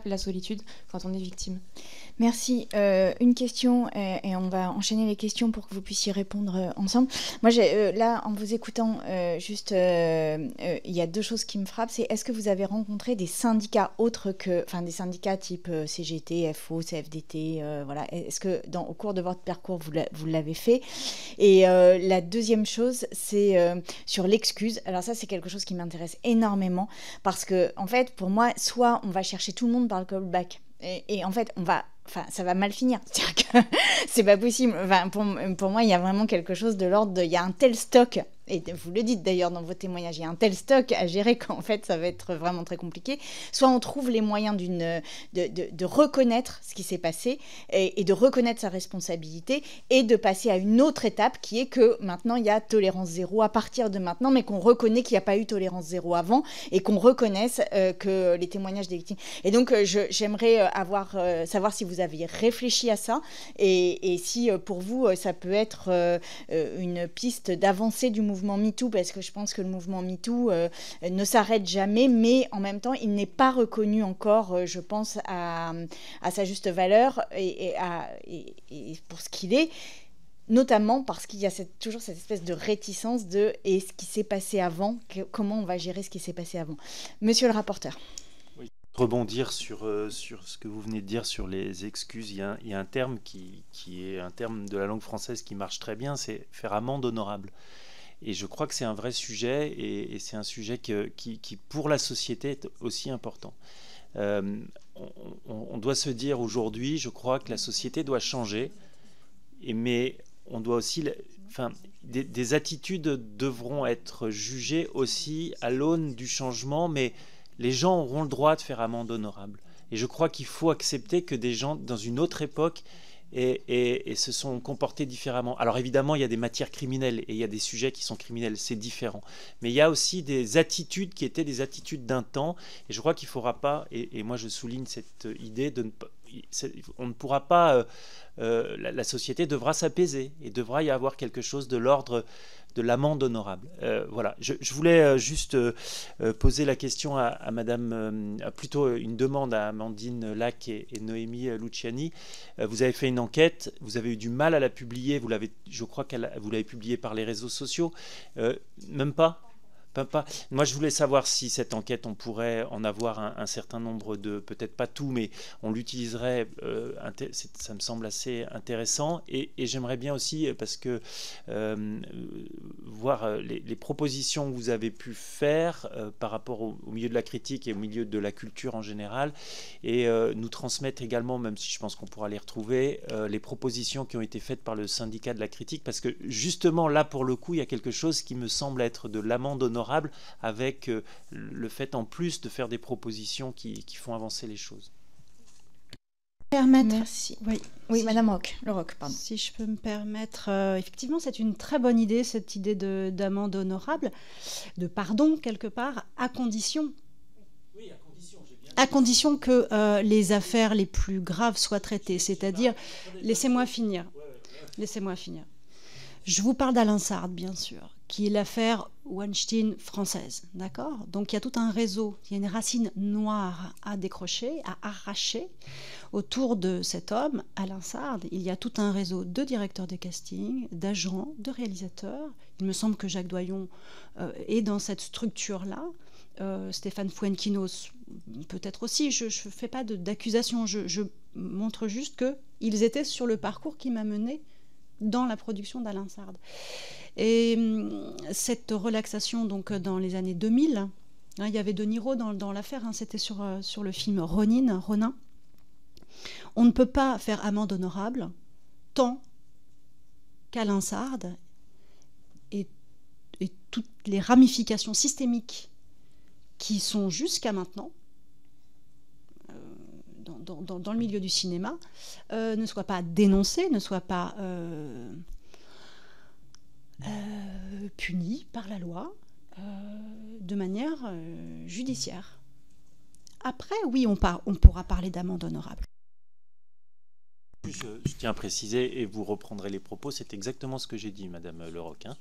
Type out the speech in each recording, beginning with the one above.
la solitude quand on est victime. Merci. Une question, et on va enchaîner les questions pour que vous puissiez répondre ensemble. Moi, là, en vous écoutant, il y a deux choses qui me frappent. C'est est-ce que vous avez rencontré des syndicats autres que, enfin, des syndicats type CGT, FO, CFDT, voilà. Est-ce que au cours de votre parcours, vous l'avez fait? Et la deuxième chose, c'est sur l'excuse. Alors ça, c'est quelque chose qui m'intéresse énormément parce que, en fait, pour moi, soit on va chercher tout le monde par le callback. Et en fait, ça va mal finir. C'est-à-dire que c'est pas possible. Enfin, pour moi, il y a vraiment quelque chose de l'ordre il y a un tel stock, et vous le dites d'ailleurs dans vos témoignages, il y a un tel stock à gérer qu'en fait, ça va être vraiment très compliqué. Soit on trouve les moyens de reconnaître ce qui s'est passé et de reconnaître sa responsabilité et de passer à une autre étape qui est que maintenant, il y a tolérance zéro à partir de maintenant, mais qu'on reconnaît qu'il n'y a pas eu tolérance zéro avant et qu'on reconnaisse que les témoignages des victimes. Et donc, j'aimerais savoir si vous aviez réfléchi à ça et si pour vous ça peut être une piste d'avancée du mouvement MeToo, parce que je pense que le mouvement MeToo ne s'arrête jamais, mais en même temps il n'est pas reconnu encore, je pense, à sa juste valeur et pour ce qu'il est, notamment parce qu'il y a toujours cette espèce de réticence de et ce qui s'est passé avant, comment on va gérer ce qui s'est passé avant. Monsieur le rapporteur. Rebondir sur ce que vous venez de dire sur les excuses. Il y a un terme qui est un terme de la langue française qui marche très bien, c'est faire amende honorable. Et je crois que c'est un vrai sujet et c'est un sujet qui, pour la société, est aussi important. On doit se dire aujourd'hui, je crois que la société doit changer, mais on doit aussi... Enfin, des attitudes devront être jugées aussi à l'aune du changement, mais les gens auront le droit de faire amende honorable. Et je crois qu'il faut accepter que des gens, dans une autre époque, et se sont comportés différemment. Alors évidemment, il y a des matières criminelles et il y a des sujets qui sont criminels, c'est différent. Mais il y a aussi des attitudes qui étaient des attitudes d'un temps, et je crois qu'il ne faudra pas, et moi je souligne cette idée de ne pas... On ne pourra pas... la société devra s'apaiser et devra y avoir quelque chose de l'ordre de l'amende honorable. Voilà. Je voulais juste poser la question à Madame, plutôt une demande à Amandine Lac et Noémie Luciani. Vous avez fait une enquête, vous avez eu du mal à la publier, je crois que vous l'avez publiée par les réseaux sociaux. Même pas? Pas. Moi, je voulais savoir si cette enquête, on pourrait en avoir un certain nombre de, peut-être pas tout, mais on l'utiliserait. Ça me semble assez intéressant. Et j'aimerais bien aussi, parce que voir les propositions que vous avez pu faire par rapport au milieu de la critique et au milieu de la culture en général, et nous transmettre également, même si je pense qu'on pourra les retrouver, les propositions qui ont été faites par le syndicat de la critique, parce que justement là, pour le coup, il y a quelque chose qui me semble être de l'amende honorable, avec le fait en plus de faire des propositions qui font avancer les choses. Merci. Oui, si Madame Le Roc, pardon. Si je peux me permettre, effectivement, c'est une très bonne idée, cette idée d'amende honorable, de pardon quelque part, à condition. Oui, à condition que les affaires les plus graves soient traitées, c'est-à-dire, laissez-moi finir. Je vous parle d'Alain Sard, bien sûr, qui est l'affaire Weinstein française, d'accord? Donc il y a tout un réseau, il y a une racine noire à décrocher, à arracher autour de cet homme, Alain Sard. Il y a tout un réseau de directeurs de casting, d'agents, de réalisateurs. Il me semble que Jacques Doyon est dans cette structure-là. Stéphane Fuenquinos, peut-être aussi. Je ne fais pas d'accusation, je montre juste qu'ils étaient sur le parcours qui m'a mené dans la production d'Alain Sard. Et cette relaxation, donc dans les années 2000, hein, il y avait De Niro dans l'affaire, hein, c'était sur le film Ronin. On ne peut pas faire amende honorable tant qu'Alain Sard et toutes les ramifications systémiques qui sont jusqu'à maintenant dans le milieu du cinéma, ne soient pas dénoncés, ne soient pas punis par la loi de manière judiciaire. Après, oui, on pourra parler d'amende honorable. Je tiens à préciser, et vous reprendrez les propos, c'est exactement ce que j'ai dit, Madame Le Roc. Hein.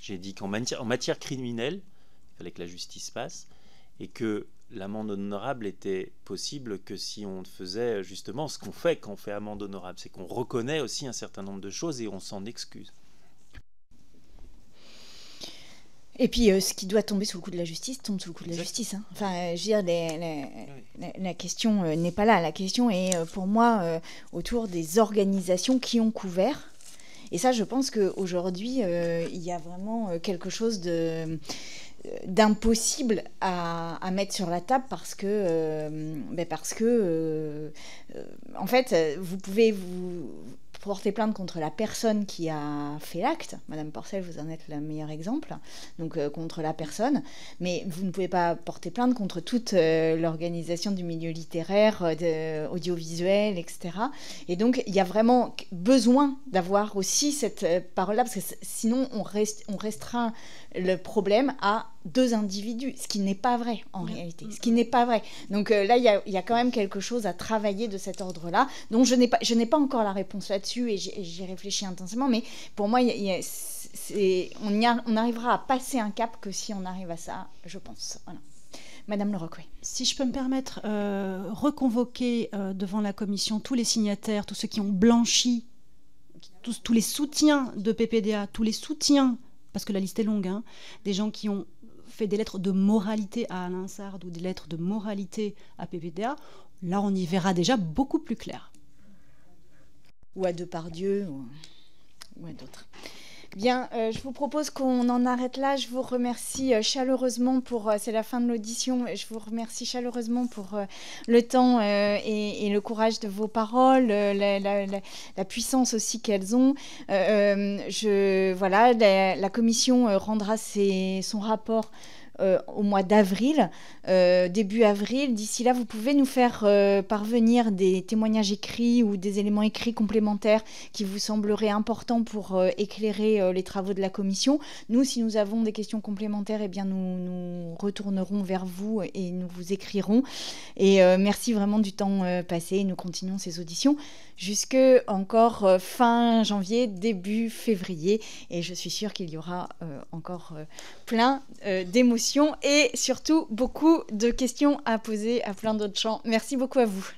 J'ai dit qu'en matière criminelle, il fallait que la justice passe, et que l'amende honorable était possible que si on faisait justement ce qu'on fait quand on fait amende honorable, c'est qu'on reconnaît aussi un certain nombre de choses et on s'en excuse. Et puis, ce qui doit tomber sous le coup de la justice tombe sous le coup de la justice. Hein. Enfin, je veux dire, la question n'est pas là. La question est, pour moi, autour des organisations qui ont couvert. Et ça, je pense qu'aujourd'hui, il y a vraiment quelque chose d'impossible à mettre sur la table parce que en fait, vous pouvez vous porter plainte contre la personne qui a fait l'acte. Madame Porcel, vous en êtes le meilleur exemple. Donc, contre la personne. Mais vous ne pouvez pas porter plainte contre toute l'organisation du milieu littéraire, audiovisuel, etc. Et donc, il y a vraiment besoin d'avoir aussi cette parole-là, parce que sinon, on restreint le problème à 2 individus, ce qui n'est pas vrai en réalité, ce qui n'est pas vrai. Donc là, il y a quand même quelque chose à travailler de cet ordre-là, dont je n'ai pas encore la réponse là-dessus, et j'y réfléchis intensément, mais pour moi, on arrivera à passer un cap que si on arrive à ça, je pense. Voilà. Madame Leroc, oui. Si je peux me permettre, reconvoquer devant la commission tous les signataires, tous ceux qui ont blanchi, tous les soutiens de PPDA, tous les soutiens, parce que la liste est longue, hein, des gens qui ont fait des lettres de moralité à Alain Sard ou des lettres de moralité à PPDA, là on y verra déjà beaucoup plus clair. Ou à Depardieu, ou à d'autres. Bien, je vous propose qu'on en arrête là. Je vous remercie chaleureusement pour... c'est la fin de l'audition. Je vous remercie chaleureusement pour le temps et le courage de vos paroles, la puissance aussi qu'elles ont. Voilà, la commission rendra son rapport au mois d'avril, début avril. D'ici là, vous pouvez nous faire parvenir des témoignages écrits ou des éléments écrits complémentaires qui vous sembleraient importants pour éclairer les travaux de la commission. Nous, si nous avons des questions complémentaires, eh bien, nous retournerons vers vous et nous vous écrirons. Et merci vraiment du temps passé. Nous continuons ces auditions jusque encore fin janvier, début février. Et je suis sûre qu'il y aura encore plein d'émotions et surtout beaucoup de questions à poser à plein d'autres champs. Merci beaucoup à vous.